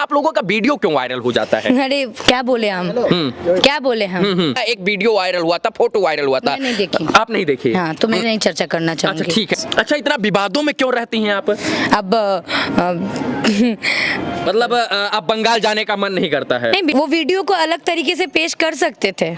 आप लोगों का वीडियो क्यों वायरल हो जाता है? अरे क्या बोले हम, क्या बोले हम। एक वीडियो वायरल हुआ था, फोटो वायरल हुआ था, मैं नहीं देखी। आप नहीं देखी? हाँ, तो मैं नहीं चर्चा करना अच्छा चाहूंगी। ठीक है। अच्छा, इतना विवादों में क्यों रहती हैं आप? अब मतलब आप बंगाल जाने का मन नहीं करता है? नहीं, वो वीडियो को अलग तरीके से पेश कर सकते थे।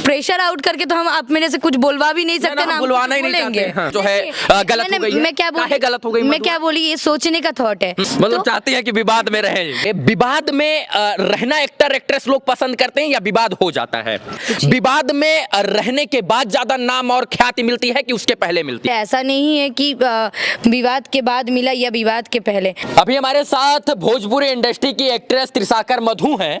प्रेशर आउट करके तो हम आप मेरे से कुछ बोलवा भी नहीं सकते ना, बुलवाना ही नहीं चाहते। हाँ, जो है गलत हो गई है। मैं क्या बोली, गलत हो गई? मैं क्या बोली, ये सोचने का थॉट है। मतलब चाहती है कि विवाद में रहे। विवाद में रहना एक्टर एक्ट्रेस लोग पसंद करते हैं या विवाद हो जाता है? विवाद में रहने के बाद ज्यादा नाम और ख्याति मिलती है कि उसके पहले मिलती है? ऐसा नहीं है कि विवाद के बाद मिला या विवाद के पहले। अभी हमारे साथ भोजपुरी इंडस्ट्री की एक्ट्रेस त्रिशाकर मधु हैं।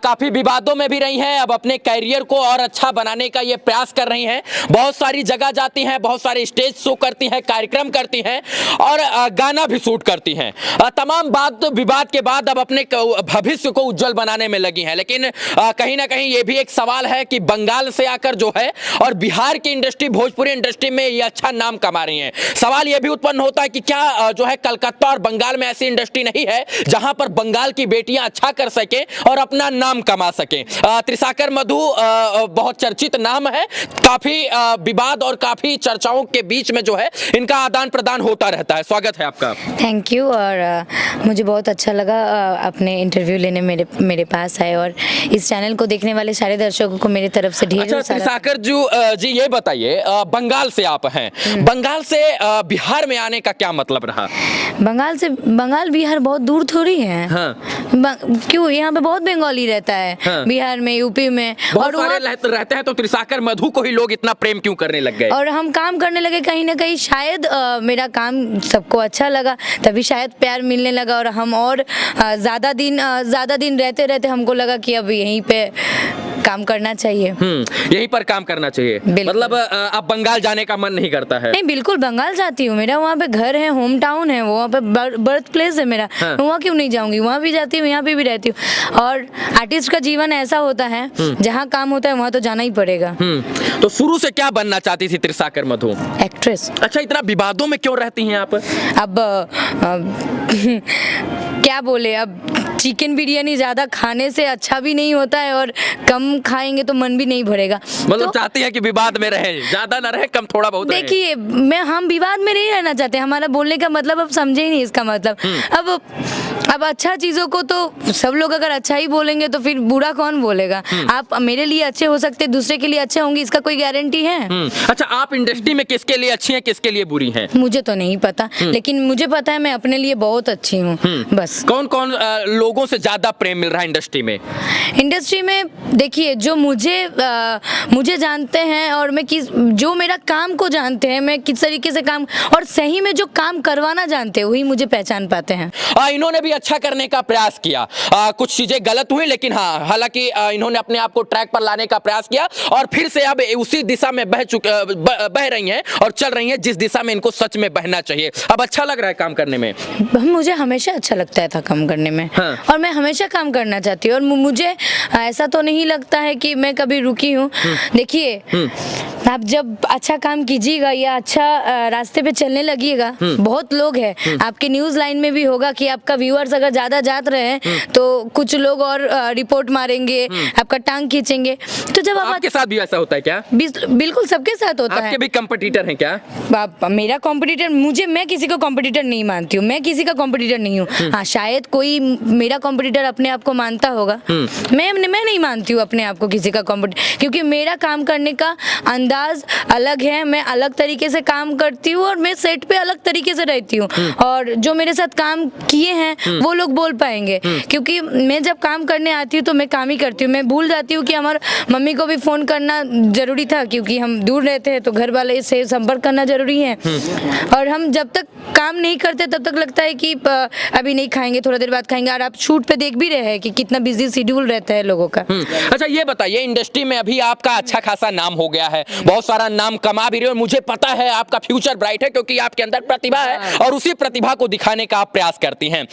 काफी विवादों में भी रही हैं, अब अपने कैरियर को और अच्छा बनाने का ये प्रयास कर रही हैं। बहुत सारी जगह जाती हैं, बहुत सारे स्टेज शो करती हैं, कार्यक्रम करती हैं और गाना भी शूट करती हैं। तमाम बात विवाद के बाद अब अपने भविष्य को उज्जवल बनाने में लगी हैं। लेकिन कहीं ना कहीं ये भी एक सवाल है कि बंगाल से आकर जो है और बिहार की इंडस्ट्री, भोजपुरी इंडस्ट्री में ये अच्छा नाम कमा रही हैं। सवाल ये भी उत्पन्न होता है कि क्या जो है कलकत्ता और बंगाल में ऐसी इंडस्ट्री नहीं है जहां पर बंगाल की बेटियां अच्छा कर सकें और अपना नाम कमा सकें? त्रिशाकर मधु बहुत चर्चित नाम है, काफी विवाद और काफी चर्चाओं के बीच में जो है इनका आदान प्रदान होता रहता है। स्वागत है आपका। Thank you. और मुझे बहुत अच्छा लगा अपने इंटरव्यू लेने मेरे पास आए, और इस चैनल को देखने वाले सारे दर्शकों को मेरी तरफ से ढेर अच्छा, सारा। त्रिशाकर जी ये बताइए, बंगाल से आप हैं, बंगाल से बिहार में आने का क्या मतलब रहा? बंगाल बिहार बहुत दूर थोड़ी है। हाँ। क्यों, यहाँ पे बहुत बंगाली रहता है। हाँ। बिहार में, यूपी में बहुत सारे रहते हैं, तो त्रिशाकर मधु को ही लोग इतना प्रेम क्यों करने लग गए? और हम काम करने लगे कहीं ना कहीं, शायद मेरा काम सबको अच्छा लगा, तभी शायद प्यार मिलने लगा। और हम और ज्यादा दिन रहते रहते हमको लगा कि अब यहीं पे काम करना चाहिए। यहीं पर काम करना चाहिए। मतलब आप बंगाल जाने का मन नहीं करता है? नहीं, बिल्कुल बंगाल जाती हूँ, मेरा वहाँ पे घर है, होम टाउन है, वहाँ पे बर्थ प्लेस है मेरा। हाँ। वहाँ क्यों नहीं जाऊंगी, वहाँ भी जाती हूँ, यहाँ पे भी रहती हूँ। और आर्टिस्ट का जीवन ऐसा होता है, जहाँ काम होता है वहाँ तो जाना ही पड़ेगा। तो शुरू से क्या बनना चाहती थी त्रिशाकर मधु? एक्ट्रेस। अच्छा, इतना विवादों में क्यों रहती हैं आप? अब क्या बोले, अब चिकन बिरयानी ज्यादा खाने से अच्छा भी नहीं होता है, और कम खाएंगे तो मन भी नहीं भरेगा। मतलब चाहती है कि विवाद में रहे, ज्यादा ना रहे, कम थोड़ा बहुत रहे। देखिए, हम विवाद में नहीं रहना चाहते, हमारा बोलने का मतलब अब समझे ही नहीं इसका मतलब। अब अच्छा चीजों को तो सब लोग अगर अच्छा ही बोलेंगे तो फिर बुरा कौन बोलेगा? आप मेरे लिए अच्छे हो सकते, दूसरे के लिए अच्छे होंगे, इसका कोई गारंटी है? अच्छा, आप इंडस्ट्री में किसके लिए अच्छी हैं, किसके लिए बुरी हैं? मुझे तो नहीं पता, लेकिन मुझे पता है मैं अपने लिए बहुत अच्छी हूँ। बस। कौन कौन लोगों से ज्यादा प्रेम मिल रहा है इंडस्ट्री में? इंडस्ट्री में देखिए, जो मुझे जानते हैं और जो मेरा काम को जानते हैं, मैं किस तरीके से काम, और सही में जो काम करवाना जानते हैं वही मुझे पहचान पाते हैं। इन्होंने भी अच्छा करने का प्रयास किया, कुछ चीजें गलत हुई, लेकिन हाँ, हालांकि इन्होंने अपने आप को ट्रैक पर लाने का प्रयास किया और फिर से अब उसी दिशा में बह रही हैं और चल रही हैं जिस दिशा में इनको सच में बहना चाहिए। अब अच्छा लग रहा है काम करने में? मुझे हमेशा अच्छा लगता था काम करने में। हाँ। और मैं हमेशा काम करना चाहती हूँ, और मुझे ऐसा तो नहीं लगता है कि मैं कभी रुकी हूँ। देखिए, आप जब अच्छा काम कीजिएगा या अच्छा रास्ते पे चलने लगिएगा, बहुत लोग हैं, आपके न्यूज लाइन में भी होगा कि आपका व्यूअर्स अगर ज्यादा जात रहे हैं तो कुछ लोग और रिपोर्ट मारेंगे, आपका टांग खींचेंगे। तो जब आपके साथ भी ऐसा होता है क्या? बिल्कुल, सबके साथ होता है। आपके भी कंपटीटर हैं क्या? मेरा कंपटीटर, मैं किसी को कंपटीटर नहीं मानती हूँ, मैं किसी का कंपटीटर नहीं हूँ। हाँ, शायद कोई मेरा कंपटीटर अपने आप को मानता होगा। मैं नहीं मानती हूँ अपने आप को किसी का कंपटीटर, क्योंकि मेरा काम करने का अंदाज अलग है, मैं अलग तरीके से काम करती हूँ और मैं सेट पे अलग तरीके से रहती हूँ। और जो मेरे साथ काम किए हैं वो लोग बोल पाएंगे, क्योंकि मैं जब काम करने आती हूँ तो मैं काम ही करती हूँ। मैं भूल जाती हूँ कि हमारे मम्मी को भी फोन करना जरूरी था, क्योंकि हम दूर रहते हैं तो घर वाले से संपर्क करना जरूरी है। और हम जब तक काम नहीं करते तब तक लगता है कि अभी नहीं खाएंगे, थोड़ा देर बाद खाएंगे। और आप शूट पे देख भी रहे हैं कि कितना बिजी शेड्यूल रहता है लोगों का। अच्छा, ये बताइए, इंडस्ट्री में अभी आपका अच्छा खासा नाम हो गया है, बहुत सारा नाम कमा भी रहे हो। मुझे पता है आपका फ्यूचर ब्राइट है क्योंकि आपके अंदर प्रतिभा है और उसी प्रतिभा को दिखाने का आप प्रयास करती हैं।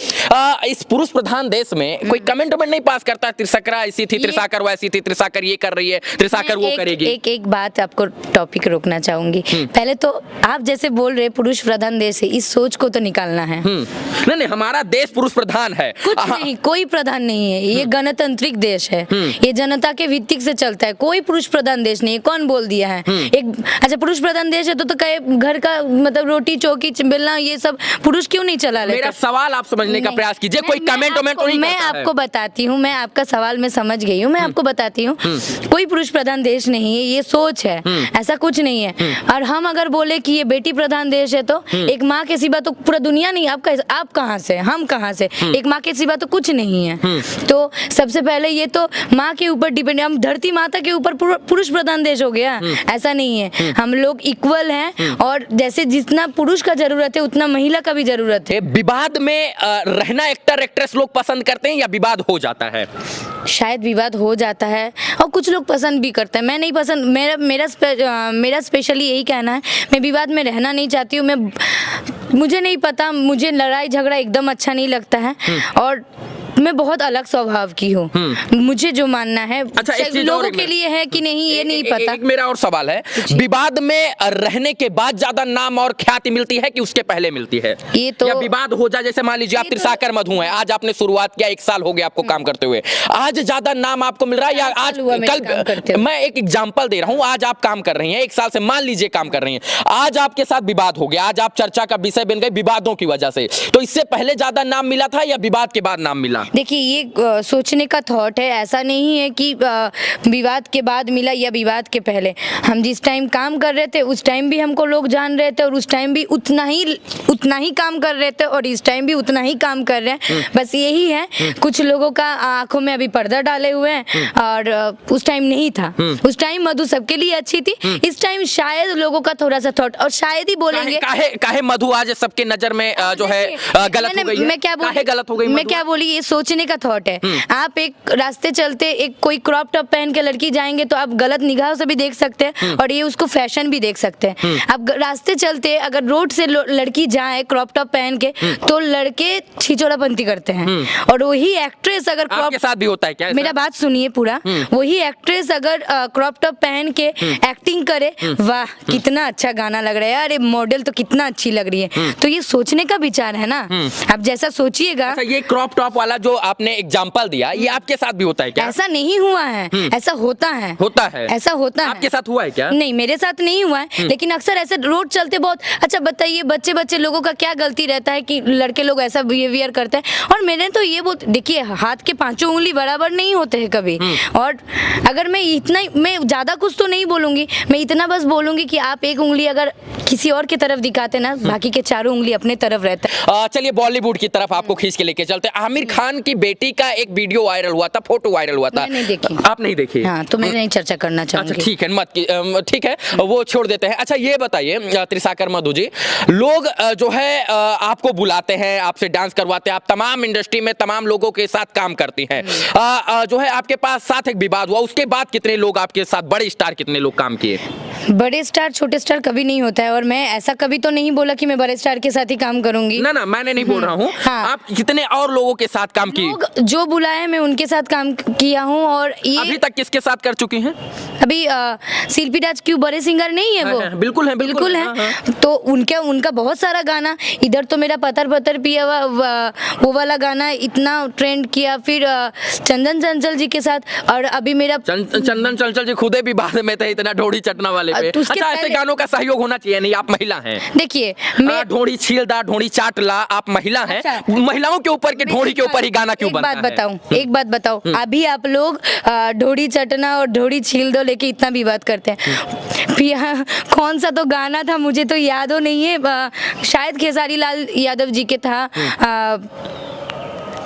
इस पुरुष प्रधान देश में कोई कमेंट नहीं पास करता, त्रिसकरा ऐसी थी, त्रिसाकर वैसी थी, त्रिसाकर ये कर रही है, त्रिसाकर वो करेगी। एक बात आपको टॉपिक रोकना चाहूंगी। पहले तो आप जैसे बोल रहे पुरुष प्रधान देश है, इस सोच को तो निकालना है। नहीं, हमारा देश पुरुष प्रधान है। कुछ नहीं, कोई प्रधान नहीं है, ये गणतांत्रिक देश है, ये जनता के भित्तिक से चलता है, कोई पुरुष प्रधान देश नहीं है। कौन बोल दिया है? एक अच्छा पुरुष प्रधान देश है तो कहे घर का मतलब रोटी चौकी बेलना ये सब पुरुष क्यों नहीं चला लेते? मेरा सवाल आप समझने का प्रयास कीजिए, कोई कमेंट तो नहीं करता है। मैं आपको बताती हूँ, मैं आपका सवाल मैं समझ गई हूँ, मैं आपको बताती हूँ, कोई पुरुष प्रधान देश नहीं है, ये सोच है, ऐसा कुछ नहीं है। और हम अगर बोले कि ये बेटी प्रधान देश है तो एक माँ के सिवा तो पूरा दुनिया नहीं, आप कहाँ से, हम कहाँ से, एक माँ के सिवा तो कुछ नहीं है। तो सबसे पहले ये तो माँ के ऊपर डिपेंड, हम धरती माता के ऊपर पुरुष प्रधान देश हो गया, ऐसा नहीं है। हम लोग इक्वल हैं और जैसे जितना पुरुष का जरूरत है उतना महिला का भी जरूरत है। विवाद में रहना एक्टर एक्ट्रेस लोग पसंद करते हैं या विवाद हो जाता है? शायद विवाद हो जाता है और कुछ लोग पसंद भी करते हैं, मैं नहीं पसंद। मेरा स्पेशली यही कहना है, मैं विवाद में रहना नहीं चाहती हूँ। मुझे नहीं पता, मुझे लड़ाई झगड़ा एकदम अच्छा नहीं लगता है और मैं बहुत अलग स्वभाव की हूँ। मुझे जो मानना है, अच्छा, लोगों के लिए है कि नहीं ये नहीं पता। एक मेरा और सवाल है, विवाद में रहने के बाद ज्यादा नाम और ख्याति मिलती है कि उसके पहले मिलती है? या विवाद हो जाए, जैसे मान लीजिए आप त्रिसाकर मधु हैं, आज आपने शुरुआत किया, 1 साल हो गया आपको काम करते हुए, आज ज्यादा नाम आपको मिल रहा है या आज कल? मैं एक एग्जांपल दे रहा हूँ, आज आप काम कर रही हैं, 1 साल से मान लीजिए काम कर रही हैं, आज आपके साथ विवाद हो गया, आज आप चर्चा का विषय बन गए विवादों की वजह से, तो इससे पहले ज्यादा नाम मिला था या विवाद के बाद नाम मिला? देखिए ये सोचने का थॉट है, ऐसा नहीं है कि विवाद के बाद मिला या विवाद के पहले। हम जिस टाइम काम कर रहे थे उस टाइम भी हमको लोग जान रहे थे और उस टाइम भी उतना ही काम कर रहे थे और इस टाइम भी उतना ही काम कर रहे हैं। बस यही है, कुछ लोगों का आंखों में अभी पर्दा डाले हुए हैं और उस टाइम नहीं था। उस टाइम मधु सबके लिए अच्छी थी, इस टाइम शायद लोगों का थोड़ा सा थॉट, और शायद ही बोलेंगे काहे मधु आज सबके नजर में जो है गलत हो गई है? मैं क्या बोली, ये सोचने का थॉट है। आप एक रास्ते चलते एक कोई क्रॉप टॉप पहन के लड़की जाएंगे तो आप गलत निगाहों से भी देख सकते हैं और ये उसको फैशन भी देख सकते हैं। आप रास्ते चलते अगर रोड से लड़की जाए क्रॉप टॉप पहन के तो लड़के छिचोड़ापंती करते हैं और वही एक्ट्रेस अगर आपके साथ भी होता है क्या? मेरा बात सुनिए पूरा, वही एक्ट्रेस अगर क्रॉप टॉप पहन के एक्टिंग करे, वाह कितना अच्छा गाना लग रहा है, अरे मॉडल तो कितना अच्छी लग रही है, तो ये सोचने का विचार है ना, आप जैसा सोचिएगा। ये क्रॉप टॉप वाला जो आपने एग्जांपल दिया, ये आपके साथ भी होता है क्या? ऐसा नहीं हुआ है, ऐसा होता है ऐसा होता है। आपके साथ हुआ है क्या? नहीं, मेरे साथ नहीं हुआ है, लेकिन अक्सर ऐसे रोड चलते बहुत। अच्छा बताइए, बच्चे लोगों का क्या गलती रहता है कि लड़के लोग ऐसा बिहेवियर करते हैं? और मैंने तो ये बहुत, देखिए हाथ के 5 उंगली बराबर नहीं होते हैं कभी, और अगर मैं ज्यादा कुछ तो नहीं बोलूंगी, मैं इतना बस बोलूंगी कि आप एक उंगली अगर किसी और की तरफ दिखाते ना, बाकी के 4 उंगली अपने तरफ रहता है। चलिए बॉलीवुड की तरफ आपको खींच के लेके चलते हैं। आमिर खान की बेटी का एक वीडियो वायरल हुआ था, फोटो वायरल हुआ था, नहीं देखी। आप नहीं देखी? हाँ, तो मैं नहीं चर्चा करना चाहूंगी। अच्छा ठीक है, ठीक है, वो छोड़ देते हैं। अच्छा ये बताइए त्रिसाकर मधु जी, लोग जो है आपको बुलाते हैं, आपसे डांस करवाते हैं, आप तमाम इंडस्ट्री में तमाम लोगों के साथ काम करती हैं, जो है आपके पास साथ एक विवाद हुआ, उसके बाद कितने लोग आपके साथ, बड़े स्टार कितने लोग काम किए? बड़े स्टार छोटे स्टार कभी नहीं होता है और मैं ऐसा कभी तो नहीं बोला कि मैं बड़े स्टार के साथ ही काम करूंगी। ना मैंने नहीं बोल रहा हूँ। हाँ। आप कितने और लोगों के साथ काम किए? जो बुलाए मैं उनके साथ काम किया हूँ। और ये अभी तक किसके साथ कर चुकी हैं? अभी शिल्पी राज क्यों बड़े सिंगर नहीं है? वो बिल्कुल है, बिल्कुल है। हाँ। तो उनका बहुत सारा गाना, इधर तो मेरा पत्थर पत्थर पिया वो वाला गाना इतना ट्रेंड किया, फिर चंदन चंचल जी के साथ, और अभी मेरा चंदन चंचल जी खुदे भी बाद में थे इतना ढोड़ी चटना वाले पे। अच्छा ऐसे गानों का सहयोग होना चाहिए। नहीं, आप महिला हैं, देखिए मैं ढोड़ी छीलदा ढोड़ी चाटला, आप महिला हैं। अच्छा, महिलाओं के ऊपर के ढोड़ी के ऊपर ही गाना क्यों बनता है? एक बात बताऊं, अभी आप लोग ढोड़ी चटना और ढोड़ी छील दो लेके इतना विवाद करते हैं। कौन सा तो गाना था, मुझे तो याद हो नहीं है, शायद खेसारी लाल यादव जी के था,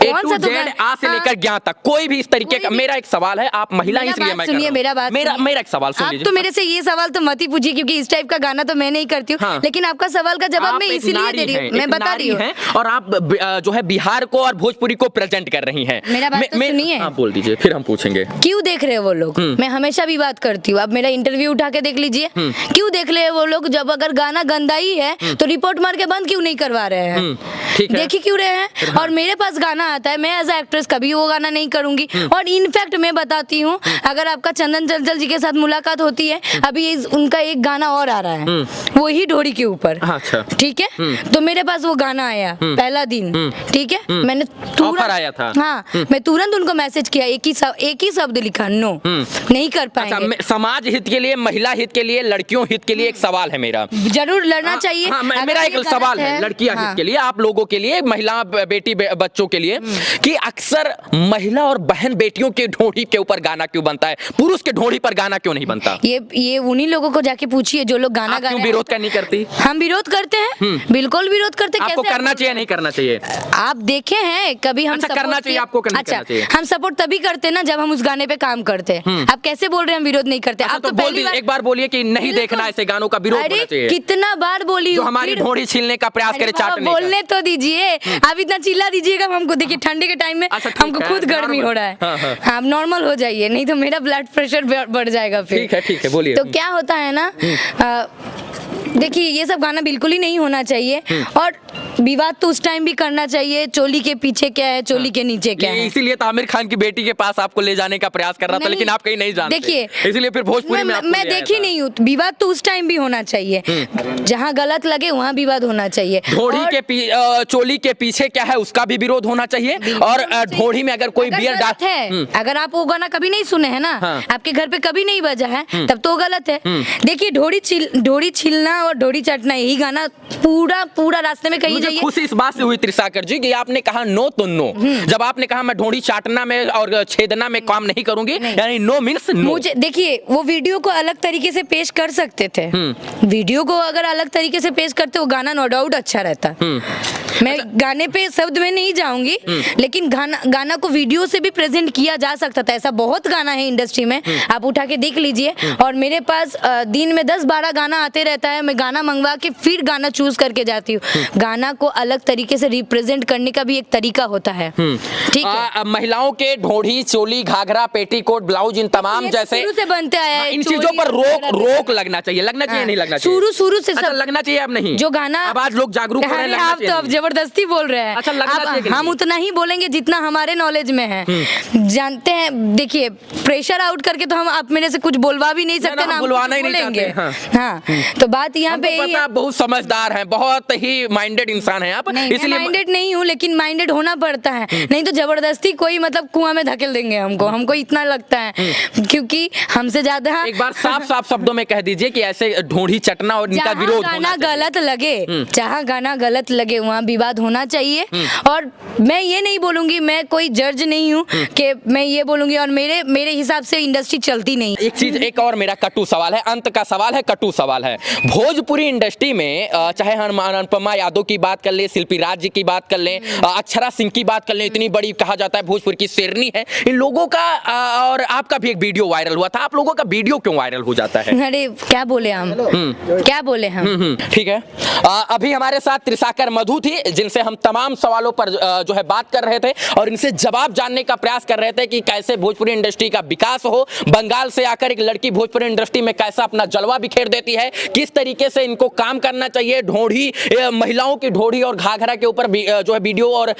कौन सा तो आ से लेकर ज्ञा तक कोई भी इस तरीके का। मेरा एक सवाल है, आप महिला इसलिए मैं सुनिए मेरा बात, मेरा एक सवाल सुन आप लीजिए। तो मेरे से ये सवाल तो मत ही पूछिए, क्योंकि इस टाइप का गाना तो मैं नहीं करती हूँ। हाँ। लेकिन आपका सवाल का जवाब मैं आप एक इसीलिए दे रही हूँ, मैं बता रही हूँ। और आप जो है बिहार को और भोजपुरी को प्रेजेंट कर रही हैं। मेरा बात तो सुनिए। आप बोल दीजिए, फिर हम पूछेंगे। क्यों देख रहे हैं वो लोग? मैं हमेशा भी बात करती हूँ, अब मेरा इंटरव्यू उठा के देख लीजिए। क्यों देख रहे हैं वो लोग? जब अगर गाना गंदा ही है तो रिपोर्ट मार के बंद क्यों नहीं करवा रहे हैं? ठीक है। देख ही क्यों रहे हैं? और मेरे पास गाना आता है, मैं एज ए एक्ट्रेस कभी वो गाना नहीं करूंगी। और इनफैक्ट मैं बताती हूँ, अगर आपका चंदन चंचल जी के साथ मुलाकात होती है, अभी उनका एक गाना और आ रहा है, वो ही ढोड़ी के ऊपर। अच्छा, ठीक है। तो मेरे पास वो गाना आया पहला दिन, ठीक है, मैंने ऑफर आया था। हाँ, मैं तुरंत उनको मैसेज किया, एक ही शब्द लिखा, नो नहीं कर पाएंगे। अच्छा, समाज हित के लिए, महिला हित के लिए, लड़कियों हित के लिए एक सवाल है मेरा। जरूर लड़ना चाहिए। हाँ, मेरा एक सवाल है लड़कियां हित के लिए, आप लोगों के लिए, महिला बेटी बच्चों के लिए, कि अक्सर महिला और बहन बेटियों के ढोड़ी के ऊपर गाना क्यों बनता है, पुरुष के ढोड़ी पर गाना क्यों नहीं बनता? ये उन्हीं लोगों को जाके पूछिए जो लोग गाना गा रहे हैं। विरोध करनी करती? हम विरोध करते हैं, बिल्कुल विरोध करते हैं। आपको करना चाहिए, नहीं करना चाहिए? आप देखे हैं कभी हम अच्छा, करना चाहिए, आपको करना चाहिए। हम सपोर्ट तभी करते हैं ना जब हम उस गाने पे काम करते हैं। आप कैसे बोल रहे हैं हम विरोध नहीं करते? आप तो पहली बार एक बार बोलिए कि नहीं देखना ऐसे गानों का, विरोध होना चाहिए। कितना बार बोली जो हमारी ढोड़ी छीलने का प्रयास करे, चाटने का। बोलने तो दीजिए, आप इतना चिल्ला दीजिएगा हमको। देखिए ठंडे के टाइम में हमको खुद गर्मी हो रहा है। आप नॉर्मल हो जाइए, नहीं तो मेरा ब्लड प्रेशर बढ़ जाएगा फिर। ठीक है, बोलिए। तो क्या होता है ना, देखिए ये सब गाना बिल्कुल ही नहीं होना चाहिए। और विवाद तो उस टाइम भी करना चाहिए, चोली के पीछे क्या है, चोली के नीचे क्या है। इसीलिए तो आमिर खान की बेटी के पास आपको ले जाने का प्रयास कर रहा था, लेकिन आप कहीं नहीं जानते। देखिए, इसलिए फिर भोजपुरी में मैं देखी नहीं हूँ। विवाद तो उस टाइम भी होना चाहिए, जहाँ गलत लगे वहाँ विवाद होना चाहिए। ढोड़ी के चोली के पीछे क्या है उसका भी विरोध होना चाहिए। और ढोड़ी में अगर कोई बियर डाल है, अगर आप वो गाना कभी नहीं सुने हैं ना, आपके घर पे कभी नहीं बजा है, तब तो गलत है। देखिए ढोड़ी छीलना और ढोड़ी चाटना, यही गाना पूरा रास्ते में कहीं जाइए। खुशी इस बात से हुई त्रिसाकर जी कि आपने कहा नो तो नो। जब आपने कहा मैं ढोड़ी चाटना में और छेदना में काम नहीं करूंगी, यानी नो मींस नो। मुझे देखिए, वो वीडियो को अलग तरीके से पेश कर सकते थे। वीडियो को अगर अलग तरीके से पेश करते, वो गाना नो डाउट अच्छा रहता। मैं गाने पे शब्द में नहीं जाऊंगी, लेकिन गाना को वीडियो से भी प्रेजेंट किया जा सकता था। ऐसा बहुत गाना है इंडस्ट्री में, आप उठा के देख लीजिए। और मेरे पास दिन में 10-12 गाना आते रहता है, मैं गाना मंगवा के फिर गाना चूज करके जाती हूँ। गाना को अलग तरीके से रिप्रेजेंट करने का भी एक तरीका होता है। ठीक है। महिलाओं के ढोड़ी, चोली, घाघरा, पेटीकोट, ब्लाउज, इन तमाम जैसे शुरू से बनते आया है। इन चीजों पर रोक लगना चाहिए। नहीं लगना चाहिए? शुरू से सब लगना चाहिए। अब नहीं, जो गाना अब आज लोग जागरूक हो रहे हैं। आप तो अब जबरदस्ती बोल रहे हैं। अच्छा, लगना चाहिए? हम उतना ही बोलेंगे जितना हमारे नॉलेज में है। जानते हैं, देखिए प्रेशर आउट करके तो हम आप मेरे से कुछ बोलवा भी नहीं सकते ना, बुलवाना ही नहीं बोलेंगे। हाँ, तो बात यहाँ पे यही है। बहुत समझदार हैं, बहुत ही माइंडेड इंसान हैं आप। इसलिए माइंडेड नहीं हूँ, लेकिन माइंडेड होना पड़ता है, नहीं तो जबरदस्ती कोई मतलब कुआं में धकेल देंगे हमको इतना लगता है। क्योंकि हमसे ज्यादा एक बार साफ शब्दों में कह दीजिए कि ऐसे ढोड़ी चटना और इनका विरोध होना चाहिए। गलत लगे, जहाँ गाना गलत लगे वहाँ विवाद होना चाहिए। और मैं ये नहीं बोलूंगी, मैं कोई जज नहीं हूँ कि मैं ये बोलूंगी और मेरे हिसाब से इंडस्ट्री चलती नहीं। एक और मेरा कटु सवाल है, अंत का सवाल है, कटु सवाल है। भोजपुरी इंडस्ट्री में चाहे हम अनुपमा यादव की बात कर ले, शिल्पी राज जी की बात कर ले, अक्षरा सिंह की बात कर ले, इतनी बड़ी कहा जाता है भोजपुर की शेरनी है, इन लोगों का और आपका भी एक वीडियो वायरल हुआ था। आप लोगों का वीडियो क्यों वायरल हो जाता है? अरे क्या बोले हम? ठीक है। अभी हमारे साथ त्रिसाकर मधु थी, जिनसे हम तमाम सवालों पर जो है बात कर रहे थे और इनसे जवाब जानने का प्रयास कर रहे थे कि कैसे भोजपुरी इंडस्ट्री का विकास हो। बंगाल से आकर एक लड़की भोजपुरी इंडस्ट्री में कैसा अपना जलवा बिखेर देती है, किस तरीके से इनको काम करना चाहिए। ढोड़ी, महिलाओं की ढोड़ी और घाघरा के ऊपर जो है वीडियो और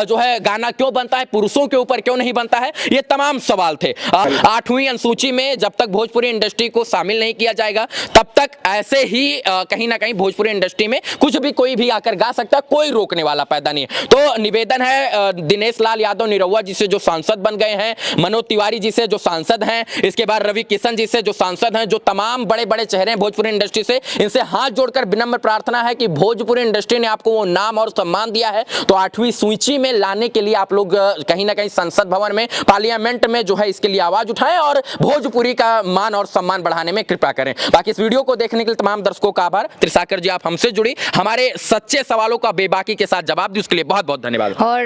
जो है गाना क्यों बनता है, पुरुषों के ऊपर क्यों नहीं बनता है, ये तमाम सवाल थे। 8वीं अनुसूची में जब तक भोजपुरी इंडस्ट्री को शामिल नहीं किया जाएगा, तब तक ऐसे ही कहीं ना कहीं भोजपुरी इंडस्ट्री में कुछ भी कोई भी आकर गा सकता है, कोई रोकने वाला पैदा नहीं है। तो निवेदन है दिनेश लाल यादव निरहुआ जी से जो सांसद बन गए हैं, मनोज तिवारी जी से जो सांसद हैं, इसके बाद रवि किशन जी से जो सांसद हैं, जो तमाम बड़े बड़े चेहरे हैं भोजपुरी इंडस्ट्री से, इनसे हाथ जोड़कर विनम्र प्रार्थना है कि भोजपुरी इंडस्ट्री ने आपको को वो नाम और सम्मान दिया है, तो 8वीं सूची में लाने के लिए आप लोग कहीं ना कहीं संसद भवन में, पार्लियामेंट में जो है इसके लिए आवाज उठाएं और भोजपुरी का मान और सम्मान बढ़ाने में कृपा करें। बाकी इस वीडियो को देखने के लिए तमाम दर्शकों का आभार। त्रिसाकर जी, आप हमसे जुड़ी, हमारे सच्चे सवालों का बेबाकी के साथ जवाब दी, उसके लिए बहुत बहुत धन्यवाद। और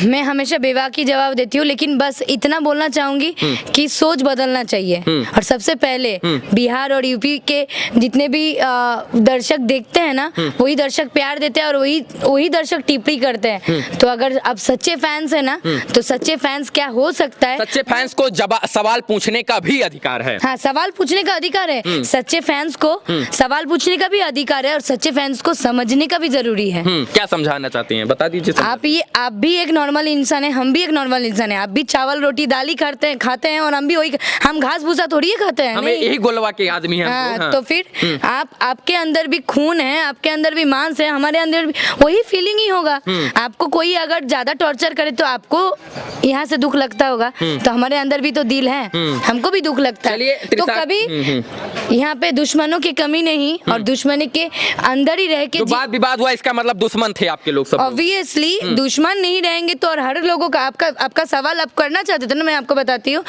मैं हमेशा बेबाकी जवाब देती हूँ, लेकिन बस इतना बोलना चाहूंगी कि सोच बदलना चाहिए। और सबसे पहले बिहार और यूपी के जितने भी दर्शक देखते हैं ना, वही दर्शक प्यार देते हैं और वही दर्शक टिप्पणी करते हैं। तो अगर आप सच्चे फैंस है ना, तो सच्चे फैंस क्या हो सकता है, सच्चे फैंस को सवाल पूछने का भी अधिकार है। हाँ, सवाल पूछने का अधिकार है। सच्चे फैंस को सवाल पूछने का भी अधिकार है और सच्चे फैंस को समझने का भी जरूरी है। क्या समझाना चाहती हैं, बता दीजिए। आप भी एक नॉर्मल इंसान है, हम भी एक नॉर्मल इंसान है। आप भी चावल रोटी दाल ही खाते हैं और हम भी वही, हम घास भूसा थोड़ी ही खाते हैं। हमें यही गोलवा के आदमी हैं। हाँ, तो फिर आपके अंदर भी खून है, आपके अंदर भी मांस है, हमारे अंदर भी वही फीलिंग ही होगा। आपको कोई अगर ज्यादा टॉर्चर करे तो आपको यहाँ से दुख लगता होगा, तो हमारे अंदर भी तो दिल है, हमको भी दुख लगता है। तो कभी यहाँ पे दुश्मनों की कमी नहीं, और दुश्मनी के अंदर ही रह के, जो बात विवाद हुआ इसका मतलब दुश्मन थे आपके लोग सब। ऑब्वियसली दुश्मन नहीं रहेंगे तो, और हर लोगों का, आपका सवाल आप करना चाहते थे ना, मैं आपको बताती हूँ।